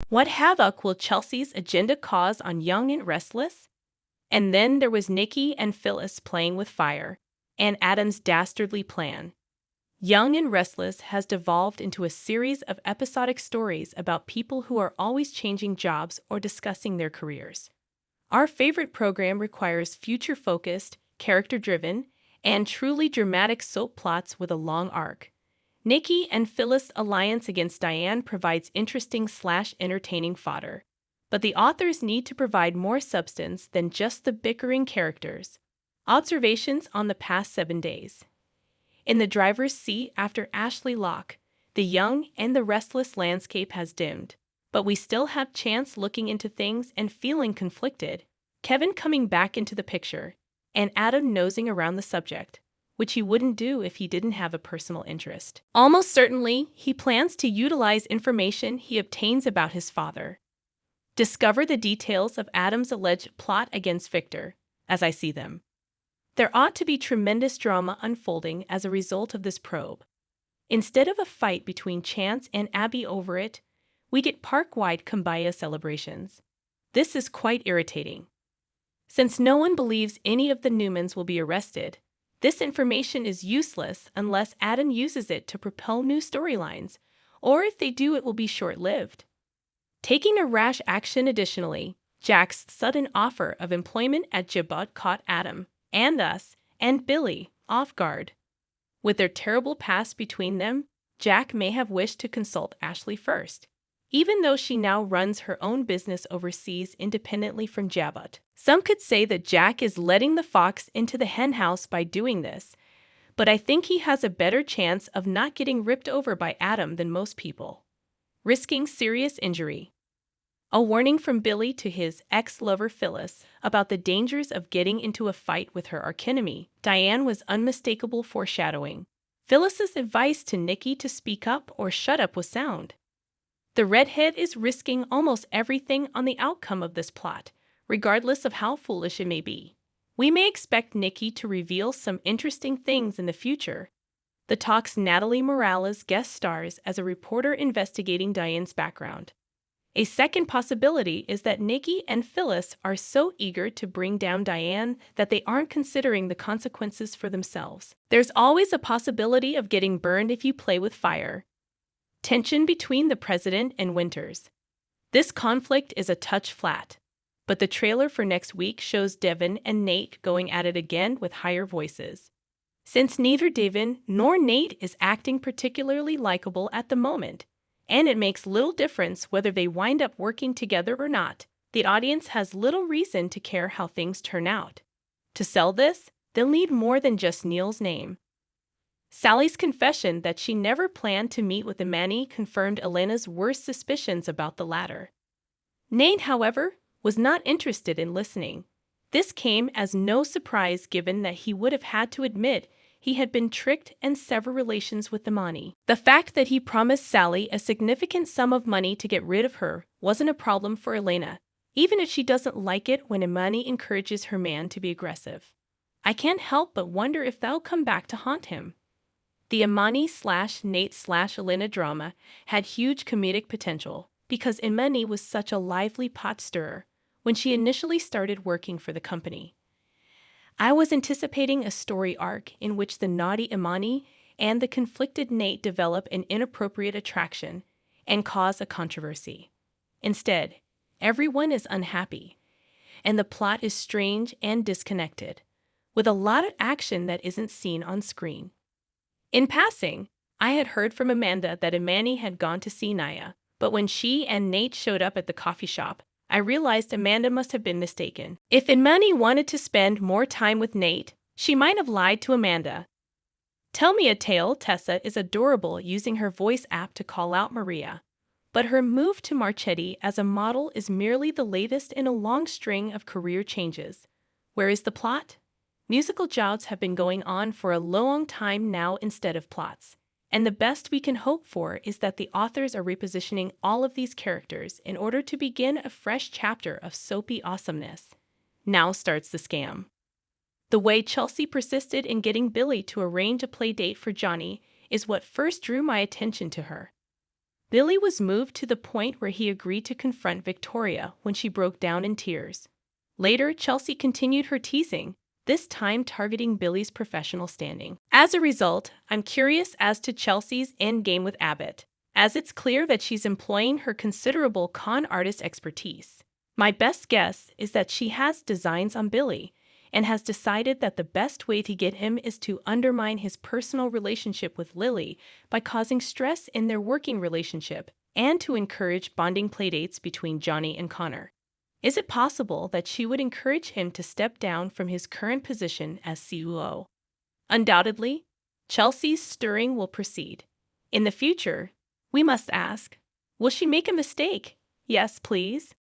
What havoc will Chelsea's agenda cause on Young and Restless? And then there was Nikki and Phyllis playing with fire, and Adam's dastardly plan. Young and Restless has devolved into a series of episodic stories about people who are always changing jobs or discussing their careers. Our favorite program requires future-focused, character-driven, and truly dramatic soap plots with a long arc. Nikki and Phyllis' alliance against Diane provides interesting/entertaining fodder. But the authors need to provide more substance than just the bickering characters. Observations on the past 7 days. In the driver's seat after Ashley Locke, the young and the restless landscape has dimmed, but we still have Chance looking into things and feeling conflicted, Kevin coming back into the picture, and Adam nosing around the subject, which he wouldn't do if he didn't have a personal interest. Almost certainly, he plans to utilize information he obtains about his father. Discover the details of Adam's alleged plot against Victor, as I see them. There ought to be tremendous drama unfolding as a result of this probe. Instead of a fight between Chance and Abby over it, we get park-wide kumbaya celebrations. This is quite irritating. Since no one believes any of the Newmans will be arrested, this information is useless unless Adam uses it to propel new storylines, or if they do, it will be short-lived. Taking a rash action additionally, Jack's sudden offer of employment at Jabot caught Adam, and us, and Billy, off guard. With their terrible past between them, Jack may have wished to consult Ashley first, even though she now runs her own business overseas independently from Jabot. Some could say that Jack is letting the fox into the henhouse by doing this, but I think he has a better chance of not getting ripped over by Adam than most people. Risking serious injury. A warning from Billy to his ex-lover Phyllis about the dangers of getting into a fight with her archenemy, Diane, was unmistakable foreshadowing. Phyllis's advice to Nikki to speak up or shut up was sound. The redhead is risking almost everything on the outcome of this plot, regardless of how foolish it may be. We may expect Nikki to reveal some interesting things in the future. The talk's Natalie Morales guest stars as a reporter investigating Diane's background. A second possibility is that Nikki and Phyllis are so eager to bring down Diane that they aren't considering the consequences for themselves. There's always a possibility of getting burned if you play with fire. Tension between the president and Winters. This conflict is a touch flat, but the trailer for next week shows Devin and Nate going at it again with higher voices. Since neither Devin nor Nate is acting particularly likable at the moment, and it makes little difference whether they wind up working together or not, the audience has little reason to care how things turn out. To sell this, they'll need more than just Neil's name. Sally's confession that she never planned to meet with Imani confirmed Elena's worst suspicions about the latter. Nate, however, was not interested in listening. This came as no surprise given that he would have had to admit he had been tricked and sever relations with Imani. The fact that he promised Sally a significant sum of money to get rid of her wasn't a problem for Elena, even if she doesn't like it when Imani encourages her man to be aggressive. I can't help but wonder if that'll come back to haunt him. The Imani/Nate/Elena drama had huge comedic potential because Imani was such a lively pot stirrer when she initially started working for the company. I was anticipating a story arc in which the naughty Imani and the conflicted Nate develop an inappropriate attraction and cause a controversy. Instead, everyone is unhappy, and the plot is strange and disconnected, with a lot of action that isn't seen on screen. In passing, I had heard from Amanda that Imani had gone to see Naya, but when she and Nate showed up at the coffee shop, I realized Amanda must have been mistaken. If Imani wanted to spend more time with Nate, she might have lied to Amanda. Tell Me a Tale Tessa is adorable using her voice app to call out Maria, but her move to Marchetti as a model is merely the latest in a long string of career changes. Where is the plot? Musical jouts have been going on for a long time now instead of plots. And the best we can hope for is that the authors are repositioning all of these characters in order to begin a fresh chapter of soapy awesomeness. Now starts the scam. The way Chelsea persisted in getting Billy to arrange a play date for Johnny is what first drew my attention to her. Billy was moved to the point where he agreed to confront Victoria when she broke down in tears. Later, Chelsea continued her teasing, this time targeting Billy's professional standing. As a result, I'm curious as to Chelsea's endgame with Abbott, as it's clear that she's employing her considerable con artist expertise. My best guess is that she has designs on Billy and has decided that the best way to get him is to undermine his personal relationship with Lily by causing stress in their working relationship and to encourage bonding playdates between Johnny and Connor. Is it possible that she would encourage him to step down from his current position as COO? Undoubtedly, Chelsea's stirring will proceed. In the future, we must ask, will she make a mistake? Yes, please.